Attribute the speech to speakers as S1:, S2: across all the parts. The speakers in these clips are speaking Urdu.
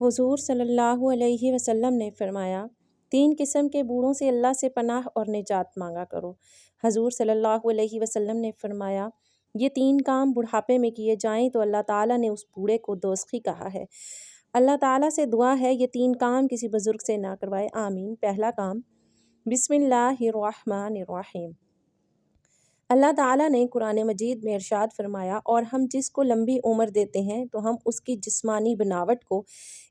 S1: حضور صلی اللہ علیہ وسلم نے فرمایا، 3 قسم کے بوڑھوں سے اللہ سے پناہ اور نجات مانگا کرو۔ حضور صلی اللہ علیہ وسلم نے فرمایا، یہ 3 کام بڑھاپے میں کیے جائیں تو اللہ تعالیٰ نے اس بوڑھے کو دوزخی کہا ہے۔ اللہ تعالیٰ سے دعا ہے یہ 3 کام کسی بزرگ سے نہ کروائے، آمین۔ پہلا کام، بسم اللہ الرحمن الرحیم۔ اللہ تعالیٰ نے قرآن مجید میں ارشاد فرمایا، اور ہم جس کو لمبی عمر دیتے ہیں تو ہم اس کی جسمانی بناوٹ کو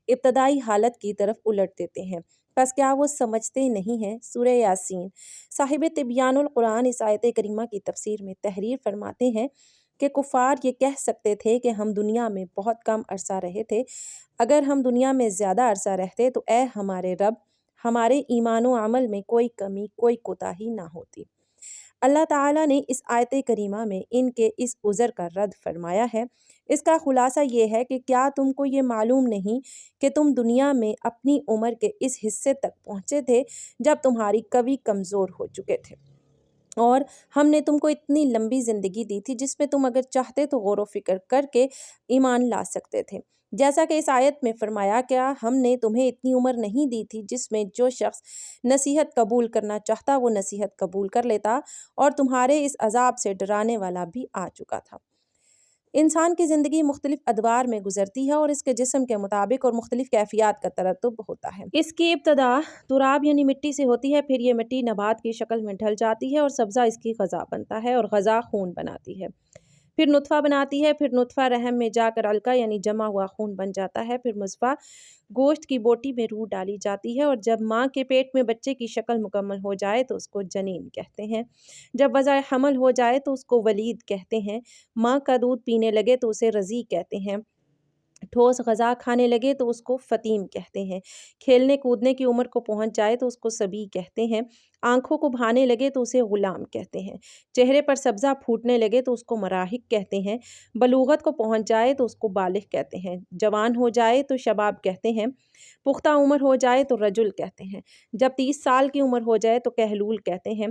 S1: ابتدائی حالت کی طرف الٹ دیتے ہیں، پس کیا وہ سمجھتے نہیں ہیں؟ سورہ یاسین۔ صاحب تبیان القرآن اس آیت کریمہ کی تفسیر میں تحریر فرماتے ہیں کہ کفار یہ کہہ سکتے تھے کہ ہم دنیا میں بہت کم عرصہ رہے تھے، اگر ہم دنیا میں زیادہ عرصہ رہتے تو اے ہمارے رب، ہمارے ایمان و عمل میں کوئی کمی، کوئی کوتاہی نہ ہوتی۔ اللہ تعالیٰ نے اس آیت کریمہ میں ان کے اس عذر کا رد فرمایا ہے۔ اس کا خلاصہ یہ ہے کہ کیا تم کو یہ معلوم نہیں کہ تم دنیا میں اپنی عمر کے اس حصے تک پہنچے تھے جب تمہاری قوی کمزور ہو چکے تھے، اور ہم نے تم کو اتنی لمبی زندگی دی تھی جس میں تم اگر چاہتے تو غور و فکر کر کے ایمان لا سکتے تھے، جیسا کہ اس آیت میں فرمایا، کیا ہم نے تمہیں اتنی عمر نہیں دی تھی جس میں جو شخص نصیحت قبول کرنا چاہتا وہ نصیحت قبول کر لیتا، اور تمہارے اس عذاب سے ڈرانے والا بھی آ چکا تھا۔ انسان کی زندگی مختلف ادوار میں گزرتی ہے اور اس کے جسم کے مطابق اور مختلف کیفیات کا ترتب ہوتا ہے۔ اس کی ابتدا تراب یعنی مٹی سے ہوتی ہے، پھر یہ مٹی نبات کی شکل میں ڈھل جاتی ہے اور سبزہ اس کی غذا بنتا ہے، اور غذا خون بناتی ہے، پھر نطفہ بناتی ہے، پھر نطفہ رحم میں جا کر علقہ یعنی جمع ہوا خون بن جاتا ہے، پھر مضغہ گوشت کی بوٹی میں روح ڈالی جاتی ہے، اور جب ماں کے پیٹ میں بچے کی شکل مکمل ہو جائے تو اس کو جنین کہتے ہیں، جب وضع حمل ہو جائے تو اس کو ولید کہتے ہیں، ماں کا دودھ پینے لگے تو اسے رضیع کہتے ہیں، ٹھوس غذا کھانے لگے تو اس کو فطیم کہتے ہیں، کھیلنے کودنے کی عمر کو پہنچ جائے تو اس کو صبی کہتے ہیں، آنکھوں کو بھانے لگے تو اسے غلام کہتے ہیں، چہرے پر سبزہ پھوٹنے لگے تو اس کو مراہق کہتے ہیں، بلوغت کو پہنچ جائے تو اس کو بالغ کہتے ہیں، جوان ہو جائے تو شباب کہتے ہیں، پختہ عمر ہو جائے تو رجل کہتے ہیں، جب 30 سال کی عمر ہو جائے تو کہلول کہتے ہیں،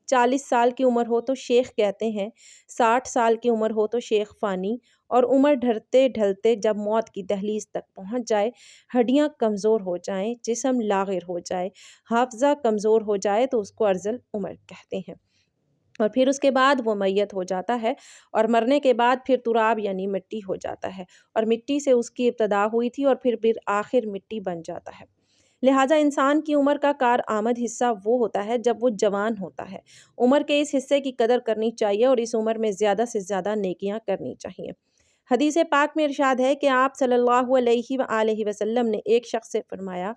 S1: 40 سال کی عمر ہو تو شیخ کہتے ہیں، 60 سال کی عمر ہو تو شیخ فانی، اور عمر ڈھلتے ڈھلتے جب موت کی دہلیز تک پہنچ جائے، ہڈیاں کمزور ہو جائیں، جسم لاغر ہو جائے، حافظہ کمزور ہو جائے تو اس کو ارذل عمر کہتے ہیں، اور پھر اس کے بعد وہ میت ہو جاتا ہے، اور مرنے کے بعد پھر تراب یعنی مٹی ہو جاتا ہے، اور مٹی سے اس کی ابتدا ہوئی تھی اور پھر بالآخر مٹی بن جاتا ہے۔ لہٰذا انسان کی عمر کا کارآمد حصہ وہ ہوتا ہے جب وہ جوان ہوتا ہے۔ عمر کے اس حصے کی قدر کرنی چاہیے اور اس عمر میں زیادہ سے زیادہ نیکیاں کرنی چاہیے۔ حدیث پاک میں ارشاد ہے کہ آپ صلی اللہ علیہ وآلہ وسلم نے ایک شخص سے فرمایا،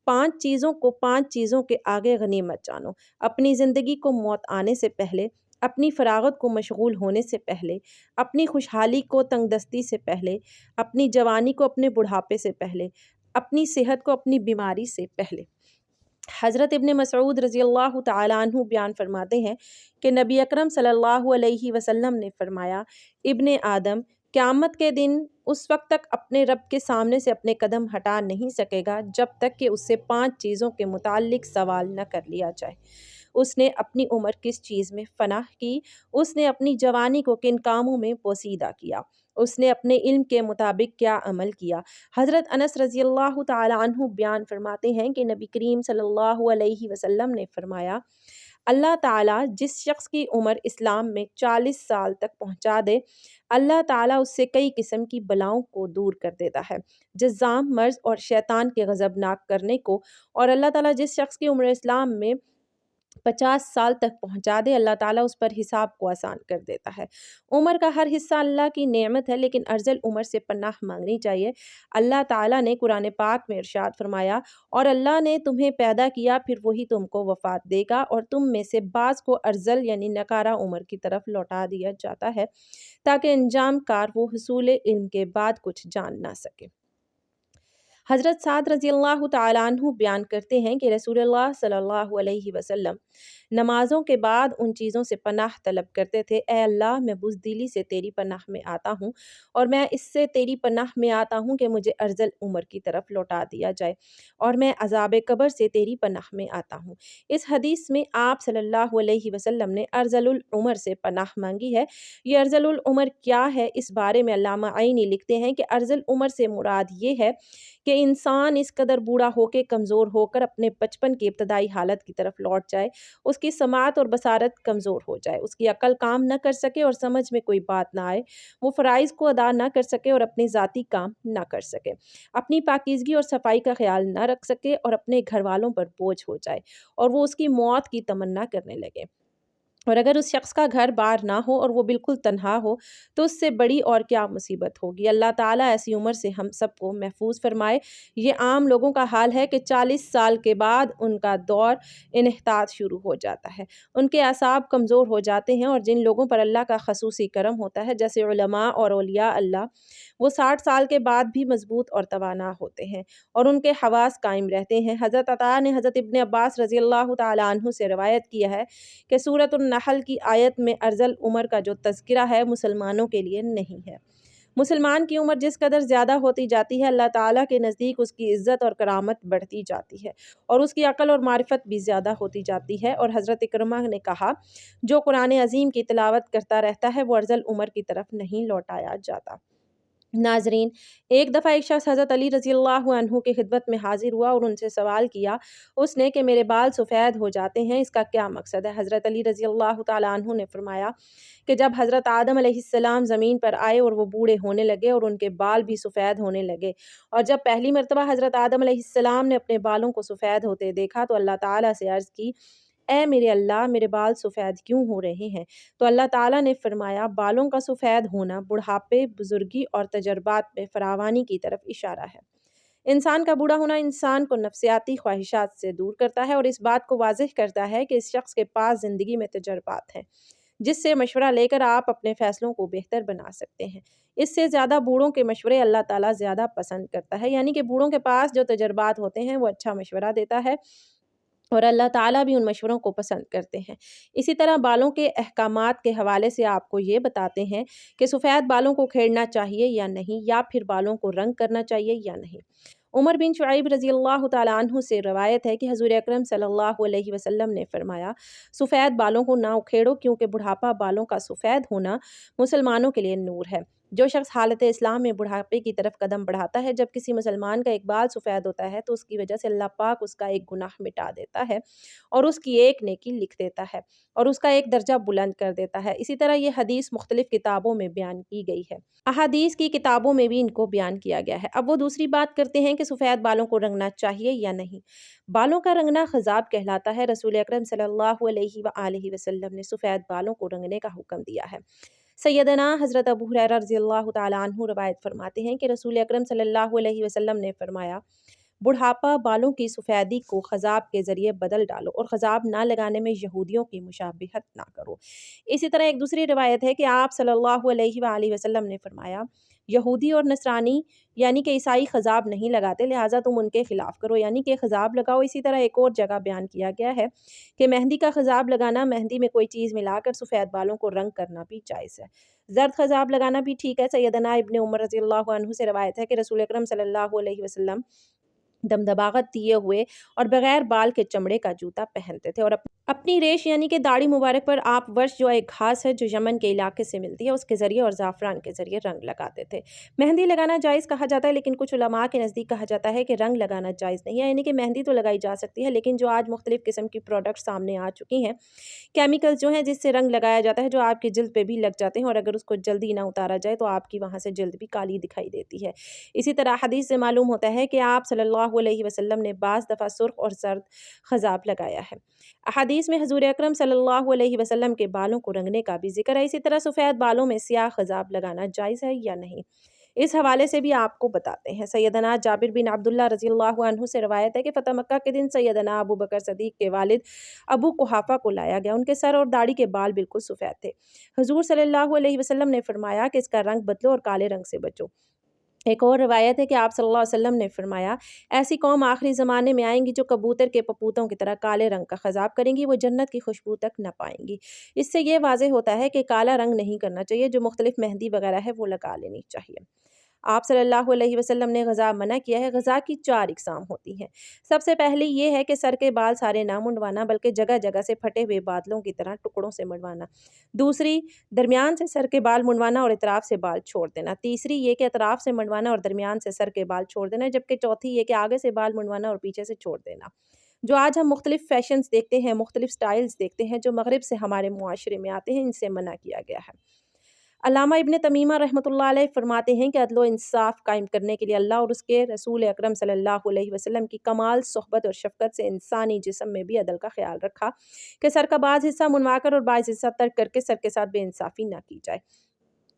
S1: 5 چیزوں کو 5 چیزوں کے آگے غنیمت جانو، اپنی زندگی کو موت آنے سے پہلے، اپنی فراغت کو مشغول ہونے سے پہلے، اپنی خوشحالی کو تنگ دستی سے پہلے، اپنی جوانی کو اپنے بڑھاپے سے پہلے، اپنی صحت کو اپنی بیماری سے پہلے۔ حضرت ابن مسعود رضی اللہ تعالیٰ عنہ بیان فرماتے ہیں کہ نبی اکرم صلی اللہ علیہ وسلم نے فرمایا، ابن آدم قیامت کے دن اس وقت تک اپنے رب کے سامنے سے اپنے قدم ہٹا نہیں سکے گا جب تک کہ اس سے 5 چیزوں کے متعلق سوال نہ کر لیا جائے۔ اس نے اپنی عمر کس چیز میں فنا کی، اس نے اپنی جوانی کو کن کاموں میں پوسیدہ کیا، اس نے اپنے علم کے مطابق کیا عمل کیا۔ حضرت انس رضی اللہ تعالیٰ عنہ بیان فرماتے ہیں کہ نبی کریم صلی اللہ علیہ وسلم نے فرمایا، اللہ تعالیٰ جس شخص کی عمر اسلام میں 40 سال تک پہنچا دے، اللہ تعالیٰ اس سے کئی قسم کی بلاؤں کو دور کر دیتا ہے، جذام، مرض اور شیطان کے غضبناک کرنے کو، اور اللہ تعالیٰ جس شخص کی عمر اسلام میں 50 سال تک پہنچا دے، اللہ تعالیٰ اس پر حساب کو آسان کر دیتا ہے۔ عمر کا ہر حصہ اللہ کی نعمت ہے، لیکن ارذل عمر سے پناہ مانگنی چاہیے۔ اللہ تعالیٰ نے قرآن پاک میں ارشاد فرمایا، اور اللہ نے تمہیں پیدا کیا پھر وہی تم کو وفات دے گا، اور تم میں سے بعض کو ارذل یعنی نکارہ عمر کی طرف لوٹا دیا جاتا ہے تاکہ انجام کار وہ حصول علم کے بعد کچھ جان نہ سکے۔ حضرت سعد رضی اللہ تعالیٰ عنہ بیان کرتے ہیں کہ رسول اللہ صلی اللہ علیہ وسلم نمازوں کے بعد ان چیزوں سے پناہ طلب کرتے تھے، اے اللہ میں بزدلی سے تیری پناہ میں آتا ہوں، اور میں اس سے تیری پناہ میں آتا ہوں کہ مجھے ارذل عمر کی طرف لوٹا دیا جائے، اور میں عذاب قبر سے تیری پناہ میں آتا ہوں۔ اس حدیث میں آپ صلی اللہ علیہ وسلم نے ارذل العمر سے پناہ مانگی ہے۔ یہ ارذل العمر کیا ہے؟ اس بارے میں علامہ عینی لکھتے ہیں کہ ارذل عمر سے مراد یہ ہے کہ انسان اس قدر بوڑھا ہو کے کمزور ہو کر اپنے بچپن کی ابتدائی حالت کی طرف لوٹ جائے، اس کی سماعت اور بصارت کمزور ہو جائے، اس کی عقل کام نہ کر سکے اور سمجھ میں کوئی بات نہ آئے، وہ فرائض کو ادا نہ کر سکے اور اپنے ذاتی کام نہ کر سکے، اپنی پاکیزگی اور صفائی کا خیال نہ رکھ سکے اور اپنے گھر والوں پر بوجھ ہو جائے اور وہ اس کی موت کی تمنا کرنے لگے۔ اور اگر اس شخص کا گھر بار نہ ہو اور وہ بالکل تنہا ہو تو اس سے بڑی اور کیا مصیبت ہوگی۔ اللہ تعالیٰ ایسی عمر سے ہم سب کو محفوظ فرمائے۔ یہ عام لوگوں کا حال ہے کہ 40 سال کے بعد ان کا دور انحطاط شروع ہو جاتا ہے، ان کے اعصاب کمزور ہو جاتے ہیں، اور جن لوگوں پر اللہ کا خصوصی کرم ہوتا ہے جیسے علماء اور اولیاء اللہ، وہ 60 سال کے بعد بھی مضبوط اور توانا ہوتے ہیں اور ان کے حواس قائم رہتے ہیں۔ حضرت عطا نے حضرت ابن عباس رضی اللہ تعالیٰ عنہ سے روایت کیا ہے کہ سورۃ النحل کی آیت میں ارذل عمر کا جو تذکرہ ہے مسلمانوں کے لیے نہیں ہے۔ مسلمان کی عمر جس قدر زیادہ ہوتی جاتی ہے، اللہ تعالیٰ کے نزدیک اس کی عزت اور کرامت بڑھتی جاتی ہے اور اس کی عقل اور معرفت بھی زیادہ ہوتی جاتی ہے۔ اور حضرت اکرمہ نے کہا، جو قرآن عظیم کی تلاوت کرتا رہتا ہے وہ ارذل عمر کی طرف نہیں لوٹایا جاتا۔ ناظرین، ایک دفعہ ایک شخص حضرت علی رضی اللہ عنہ کی خدمت میں حاضر ہوا اور ان سے سوال کیا اس نے کہ میرے بال سفید ہو جاتے ہیں، اس کا کیا مقصد ہے؟ حضرت علی رضی اللہ تعالیٰ عنہ نے فرمایا کہ جب حضرت آدم علیہ السلام زمین پر آئے اور وہ بوڑھے ہونے لگے اور ان کے بال بھی سفید ہونے لگے، اور جب پہلی مرتبہ حضرت آدم علیہ السلام نے اپنے بالوں کو سفید ہوتے دیکھا تو اللہ تعالیٰ سے عرض کی، اے میرے اللہ، میرے بال سفید کیوں ہو رہے ہیں؟ تو اللہ تعالیٰ نے فرمایا، بالوں کا سفید ہونا بڑھاپے، بزرگی اور تجربات میں فراوانی کی طرف اشارہ ہے۔ انسان کا بوڑھا ہونا انسان کو نفسیاتی خواہشات سے دور کرتا ہے اور اس بات کو واضح کرتا ہے کہ اس شخص کے پاس زندگی میں تجربات ہیں جس سے مشورہ لے کر آپ اپنے فیصلوں کو بہتر بنا سکتے ہیں۔ اس سے زیادہ بوڑھوں کے مشورے اللہ تعالیٰ زیادہ پسند کرتا ہے، یعنی کہ بوڑھوں کے پاس جو تجربات ہوتے ہیں وہ اچھا مشورہ دیتا ہے اور اللہ تعالیٰ بھی ان مشوروں کو پسند کرتے ہیں۔ اسی طرح بالوں کے احکامات کے حوالے سے آپ کو یہ بتاتے ہیں کہ سفید بالوں کو کھیڑنا چاہیے یا نہیں، یا پھر بالوں کو رنگ کرنا چاہیے یا نہیں۔ عمر بن شعیب رضی اللہ تعالیٰ عنہ سے روایت ہے کہ حضور اکرم صلی اللہ علیہ وسلم نے فرمایا، سفید بالوں کو نہ اکھیڑو کیونکہ بڑھاپا بالوں کا سفید ہونا مسلمانوں کے لیے نور ہے۔ جو شخص حالت اسلام میں بڑھاپے کی طرف قدم بڑھاتا ہے، جب کسی مسلمان کا ایک بال سفید ہوتا ہے تو اس کی وجہ سے اللہ پاک اس کا ایک گناہ مٹا دیتا ہے اور اس کی ایک نیکی لکھ دیتا ہے اور اس کا ایک درجہ بلند کر دیتا ہے۔ اسی طرح یہ حدیث مختلف کتابوں میں بیان کی گئی ہے، احادیث کی کتابوں میں بھی ان کو بیان کیا گیا ہے۔ اب وہ دوسری بات کرتے ہیں کہ سفید بالوں کو رنگنا چاہیے یا نہیں۔ بالوں کا رنگنا خضاب کہلاتا ہے۔ رسول اکرم صلی اللہ علیہ وآلہ وسلم نے سفید بالوں کو رنگنے کا حکم دیا ہے۔ سیدنا حضرت ابو ہریرہ رضی اللہ تعالیٰ عنہ روایت فرماتے ہیں کہ رسول اکرم صلی اللہ علیہ وسلم نے فرمایا، بڑھاپا بالوں کی سفیدی کو خضاب کے ذریعے بدل ڈالو اور خضاب نہ لگانے میں یہودیوں کی مشابہت نہ کرو۔ اسی طرح ایک دوسری روایت ہے کہ آپ صلی اللہ علیہ وآلہ وسلم نے فرمایا، یہودی اور نصرانی یعنی کہ عیسائی خضاب نہیں لگاتے، لہٰذا تم ان کے خلاف کرو، یعنی کہ خضاب لگاؤ۔ اسی طرح ایک اور جگہ بیان کیا گیا ہے کہ مہندی کا خضاب لگانا، مہندی میں کوئی چیز ملا کر سفید بالوں کو رنگ کرنا بھی جائز ہے۔ زرد خضاب لگانا بھی ٹھیک ہے۔ سیدنا ابن عمر رضی اللہ عنہ سے روایت ہے کہ رسول اکرم صلی اللہ علیہ وسلم دمدماغت دیے ہوئے اور بغیر بال کے چمڑے کا جوتا پہنتے تھے اور اپنی ریش یعنی کہ داڑھی مبارک پر آپ ورش جو ایک گھاس ہے جو یمن کے علاقے سے ملتی ہے اس کے ذریعے اور زعفران کے ذریعے رنگ لگاتے تھے۔ مہندی لگانا جائز کہا جاتا ہے، لیکن کچھ علماء کے نزدیک کہا جاتا ہے کہ رنگ لگانا جائز نہیں ہے، یعنی کہ مہندی تو لگائی جا سکتی ہے لیکن جو آج مختلف قسم کی پروڈکٹ سامنے آ چکی ہیں، کیمیکل جو ہیں جس سے رنگ لگایا جاتا ہے، جو آپ کی جلد پہ بھی لگ جاتے ہیں اور اگر اس کو جلدی نہ اتارا جائے تو آپ کی وہاں سے جلد بھی کالی دکھائی دیتی ہے۔ اسی طرح حدیث سے معلوم ہوتا ہے کہ آپ صلی اللہ علیہ وسلم نے بعض دفعہ سرخ اور زرد خضاب لگایا ہے۔ احادیث میں حضور اکرم صلی اللہ علیہ وسلم کے بالوں کو رنگنے کا بھی ذکر ہے۔ اسی طرح سفید بالوں میں سیاہ خضاب لگانا جائز ہے یا نہیں، اس حوالے سے بھی آپ کو بتاتے ہیں۔ سیدنا جابر بن عبداللہ رضی اللہ عنہ سے روایت ہے کہ فتح مکہ کے دن سیدنا ابو بکر صدیق کے والد ابو قحافہ کو لایا گیا، ان کے سر اور داڑھی کے بال بالکل سفید تھے۔ حضور صلی اللہ علیہ وسلم نے فرمایا کہ اس کا رنگ بدلو اور کالے رنگ سے بچو۔ ایک اور روایت ہے کہ آپ صلی اللہ علیہ وسلم نے فرمایا، ایسی قوم آخری زمانے میں آئیں گی جو کبوتر کے پپوتوں کی طرح کالے رنگ کا خضاب کریں گی، وہ جنت کی خوشبو تک نہ پائیں گی۔ اس سے یہ واضح ہوتا ہے کہ کالا رنگ نہیں کرنا چاہیے، جو مختلف مہندی وغیرہ ہے وہ لگا لینی چاہیے۔ آپ صلی اللہ علیہ وسلم نے غذا منع کیا ہے۔ غذا کی 4 اقسام ہوتی ہیں۔ سب سے پہلی یہ ہے کہ سر کے بال سارے نہ منڈوانا بلکہ جگہ جگہ سے پھٹے ہوئے بادلوں کی طرح ٹکڑوں سے منڈوانا۔ دوسری، درمیان سے سر کے بال منڈوانا اور اطراف سے بال چھوڑ دینا۔ تیسری یہ کہ اطراف سے منڈوانا اور درمیان سے سر کے بال چھوڑ دینا، جبکہ چوتھی یہ کہ آگے سے بال منڈوانا اور پیچھے سے چھوڑ دینا۔ جو آج ہم مختلف فیشنز دیکھتے ہیں، مختلف سٹائلز دیکھتے ہیں جو مغرب سے ہمارے معاشرے میں آتے ہیں، ان سے منع کیا گیا ہے۔ علامہ ابن تیمیہ رحمۃ اللہ علیہ فرماتے ہیں کہ عدل و انصاف قائم کرنے کے لیے اللہ اور اس کے رسول اکرم صلی اللہ علیہ وسلم کی کمال صحبت اور شفقت سے انسانی جسم میں بھی عدل کا خیال رکھا کہ سر کا بعض حصہ منوا کر اور بعض حصہ ترک کر کے سر کے ساتھ بے انصافی نہ کی جائے۔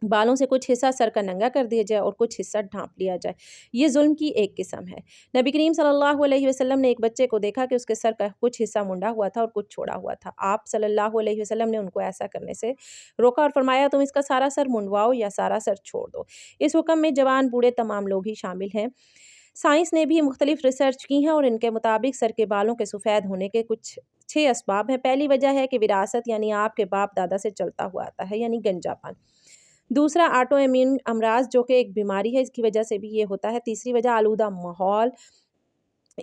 S1: بالوں سے کچھ حصہ سر کا ننگا کر دیا جائے اور کچھ حصہ ڈھانپ لیا جائے۔ یہ ظلم کی ایک قسم ہے۔ نبی کریم صلی اللہ علیہ وسلم نے ایک بچے کو دیکھا کہ اس کے سر کا کچھ حصہ منڈا ہوا تھا اور کچھ چھوڑا ہوا تھا۔ آپ صلی اللہ علیہ وسلم نے ان کو ایسا کرنے سے روکا اور فرمایا تم اس کا سارا سر منڈواؤ یا سارا سر چھوڑ دو۔ اس حکم میں جوان بوڑھے تمام لوگ ہی شامل ہیں۔ سائنس نے بھی مختلف ریسرچ کی ہیں اور ان کے مطابق سر کے بالوں کے سفید ہونے کے کچھ 6 اسباب ہیں۔ پہلی وجہ ہے کہ وراثت، یعنی آپ کے باپ دادا سے چلتا ہوا آتا ہے، یعنی گنجا پن۔ دوسرا، آٹو امیون امراض جو کہ ایک بیماری ہے، اس کی وجہ سے بھی یہ ہوتا ہے۔ تیسری وجہ آلودہ ماحول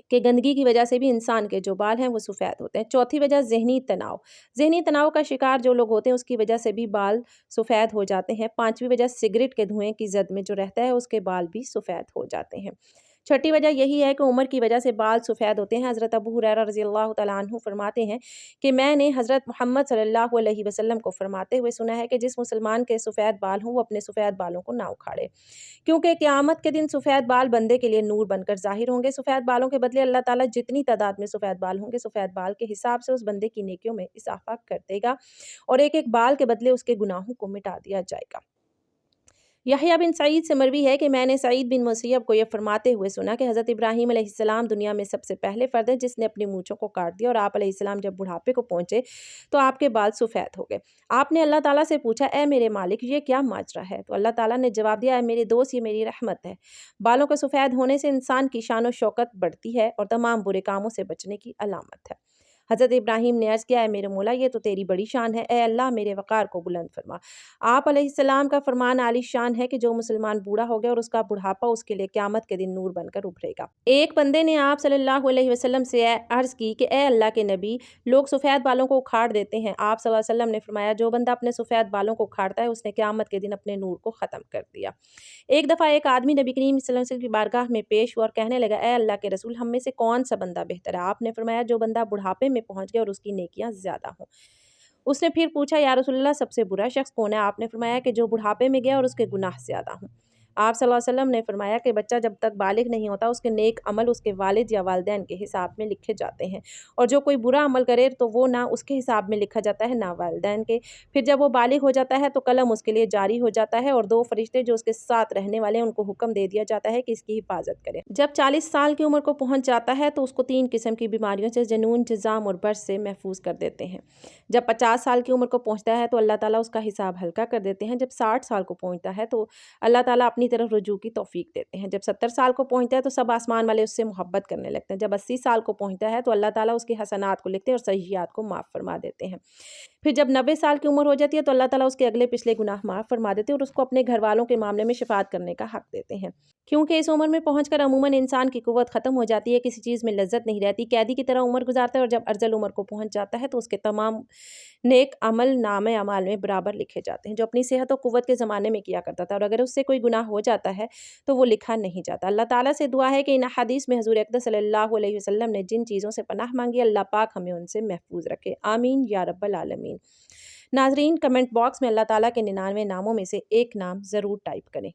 S1: کہ گندگی کی وجہ سے بھی انسان کے جو بال ہیں وہ سفید ہوتے ہیں۔ چوتھی وجہ ذہنی تناؤ۔ ذہنی تناؤ کا شکار جو لوگ ہوتے ہیں اس کی وجہ سے بھی بال سفید ہو جاتے ہیں۔ پانچویں وجہ سگریٹ کے دھوئیں کی زد میں جو رہتا ہے اس کے بال بھی سفید ہو جاتے ہیں۔ چھٹی وجہ یہی ہے کہ عمر کی وجہ سے بال سفید ہوتے ہیں۔ حضرت ابو ہریرہ رضی اللہ تعالیٰ عنہ فرماتے ہیں کہ میں نے حضرت محمد صلی اللہ علیہ وسلم کو فرماتے ہوئے سنا ہے کہ جس مسلمان کے سفید بال ہوں وہ اپنے سفید بالوں کو نہ اکھاڑے، کیونکہ قیامت کے دن سفید بال بندے کے لیے نور بن کر ظاہر ہوں گے۔ سفید بالوں کے بدلے اللہ تعالیٰ جتنی تعداد میں سفید بال ہوں گے، سفید بال کے حساب سے اس بندے کی نیکیوں میں اضافہ کر دے گا اور ایک ایک بال کے بدلے اس کے گناہوں کو مٹا دیا جائے گا۔ یحییٰ بن سعید سے مروی ہے کہ میں نے سعید بن مسیب کو یہ فرماتے ہوئے سنا کہ حضرت ابراہیم علیہ السلام دنیا میں سب سے پہلے فرد ہیں جس نے اپنی مونچھوں کو کاٹ دیا، اور آپ علیہ السلام جب بڑھاپے کو پہنچے تو آپ کے بال سفید ہو گئے۔ آپ نے اللہ تعالیٰ سے پوچھا اے میرے مالک یہ کیا ماجرا ہے؟ تو اللہ تعالیٰ نے جواب دیا اے میرے دوست یہ میری رحمت ہے۔ بالوں کے سفید ہونے سے انسان کی شان و شوکت بڑھتی ہے اور تمام برے کاموں سے بچنے کی علامت ہے۔ حضرت ابراہیم نے عرض کیا اے میرے مولا یہ تو تیری بڑی شان ہے، اے اللہ میرے وقار کو بلند فرما۔ آپ علیہ السلام کا فرمان عالی شان ہے کہ جو مسلمان بوڑھا ہو گیا اور اس کا بڑھاپا اس کے لیے قیامت کے دن نور بن کر ابھرے گا۔ ایک بندے نے آپ صلی اللہ علیہ وسلم سے عرض کی کہ اے اللہ کے نبی لوگ سفید بالوں کو اکھاڑ دیتے ہیں۔ آپ صلی اللہ علیہ وسلم نے فرمایا جو بندہ اپنے سفید بالوں کو اکھاڑتا ہے اس نے قیامت کے دن اپنے نور کو ختم کر دیا۔ ایک دفعہ ایک آدمی نبی کریم صلی اللہ علیہ وسلم کی بارگاہ میں پیش ہوا اور کہنے لگا اے اللہ کے رسول ہم میں سے کون سا بندہ بہتر ہے؟ آپ نے فرمایا جو بندہ بڑھاپے میں پہنچ گیا اور اس کی نیکیاں زیادہ ہوں۔ اس نے پھر پوچھا یا رسول اللہ سب سے برا شخص کون ہے؟ آپ نے فرمایا کہ جو بڑھاپے میں گیا اور اس کے گناہ زیادہ ہوں۔ آپ صلی اللہ علیہ وسلم نے فرمایا کہ بچہ جب تک بالغ نہیں ہوتا اس کے نیک عمل اس کے والد یا والدین کے حساب میں لکھے جاتے ہیں، اور جو کوئی برا عمل کرے تو وہ نہ اس کے حساب میں لکھا جاتا ہے نہ والدین کے۔ پھر جب وہ بالغ ہو جاتا ہے تو قلم اس کے لیے جاری ہو جاتا ہے اور 2 فرشتے جو اس کے ساتھ رہنے والے ہیں ان کو حکم دے دیا جاتا ہے کہ اس کی حفاظت کریں۔ جب 40 سال کی عمر کو پہنچ جاتا ہے تو اس کو 3 قسم کی بیماریوں سے جنون، جذام اور برص سے محفوظ کر دیتے ہیں۔ جب 50 سال کی عمر کو پہنچتا ہے تو اللہ تعالیٰ اس کا حساب ہلکا کر دیتے ہیں۔ جب 60 سال کو پہنچتا ہے تو اللہ تعالیٰ اپنی طرف رجوع کی توفیق دیتے ہیں۔ جب 70 سال کو پہنچتا ہے تو سب آسمان والے اس سے محبت کرنے لگتے ہیں۔ جب 80 سال کو پہنچتا ہے تو اللہ تعالیٰ اس کے حسنات کو لکھتے ہیں اور سیئات کو معاف فرما دیتے ہیں۔ پھر جب 90 سال کی عمر ہو جاتی ہے تو اللہ تعالیٰ اس کے اگلے پچھلے گناہ معاف فرما دیتے ہیں اور اس کو اپنے گھر والوں کے معاملے میں شفاعت کرنے کا حق دیتے ہیں۔ کیونکہ اس عمر میں پہنچ کر عموماً انسان کی قوت ختم ہو جاتی ہے، کسی چیز میں لذت نہیں رہتی، قیدی کی طرح عمر گزارتا ہے، اور جب ارذل عمر کو پہنچ جاتا ہے تو اس کے تمام نیک عمل نامہ اعمال میں برابر لکھے جاتے ہیں جو اپنی صحت و قوت کے زمانے میں کیا کرتا تھا، اور اگر اس سے کوئی گناہ ہو جاتا ہے تو وہ لکھا نہیں جاتا۔ اللہ تعالیٰ سے دعا ہے کہ ان احادیث میں حضور اقدس صلی اللہ علیہ وسلم نے جن چیزوں سے پناہ مانگی اللہ پاک ہمیں ان سے محفوظ رکھے، آمین یا رب العالمین۔ ناظرین کمنٹ باکس میں اللہ تعالیٰ کے 99 ناموں میں سے ایک نام ضرور ٹائپ کریں۔